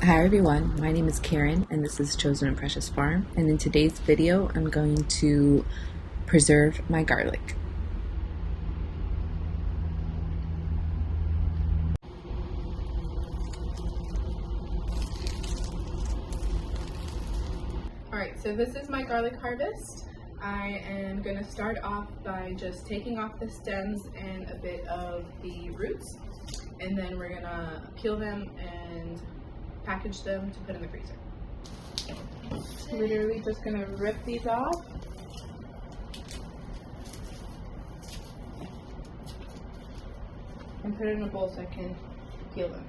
Hi everyone, my name is Karen and this is Chosen and Precious Farm, and in today's video I'm going to preserve my garlic. Alright, so this is my garlic harvest. I am going to start off by just taking off the stems and a bit of the roots, and then we're going to peel them and package them to put in the freezer. Literally just going to rip these off. And put it in a bowl so I can peel them.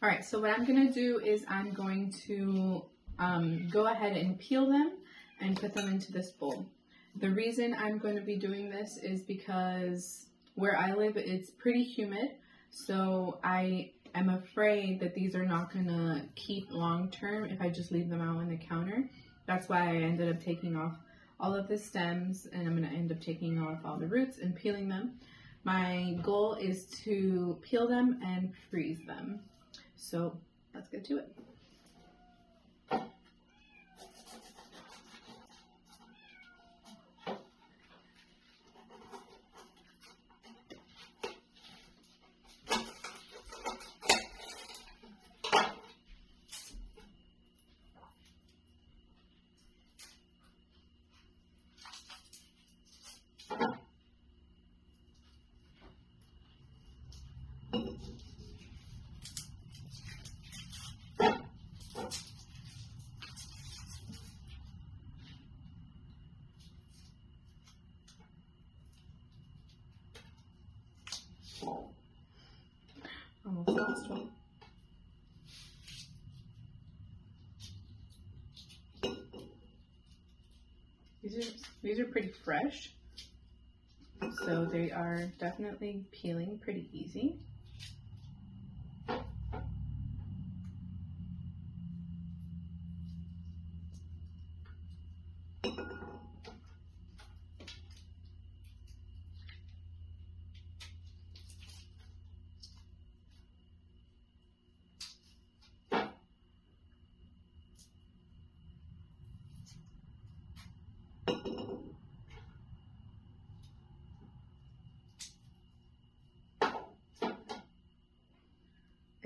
Alright, so what I'm going to do is I'm going to go ahead and peel them and put them into this bowl. The reason I'm going to be doing this is because where I live it's pretty humid, so I am afraid that these are not going to keep long term if I just leave them out on the counter. That's why I ended up taking off all of the stems, and I'm going to end up taking off all the roots and peeling them. My goal is to peel them and freeze them. So let's get to it. Almost lost one. These are pretty fresh, so they are definitely peeling pretty easy.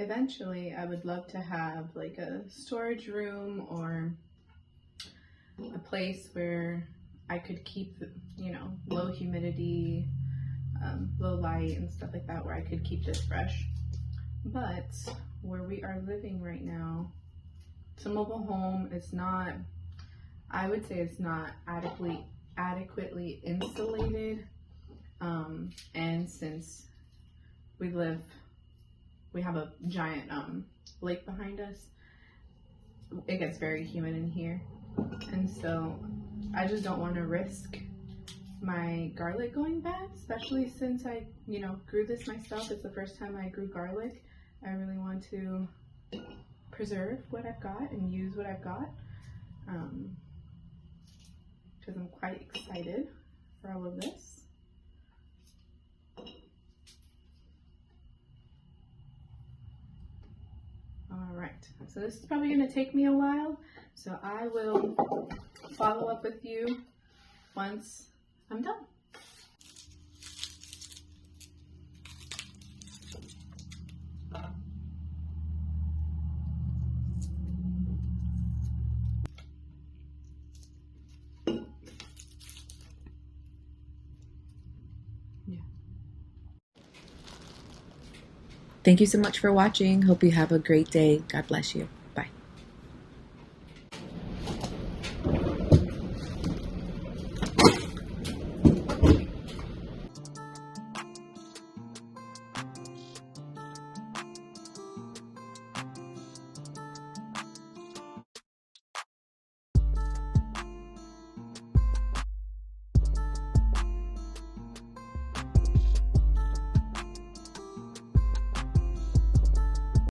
Eventually, I would love to have like a storage room or a place where I could keep, low humidity, low light and stuff like that, where I could keep this fresh. But where we are living right now, it's a mobile home. It's not, I would say it's not adequately insulated. And since we have a giant lake behind us, it gets very humid in here, and so I just don't want to risk my garlic going bad, especially since I grew this myself. It's the first time I grew garlic. I really want to preserve what I've got and use what I've got, because I'm quite excited for all of this. Alright, so this is probably going to take me a while, so I will follow up with you once I'm done. thank you so much for watching. Hope you have a great day. God bless you.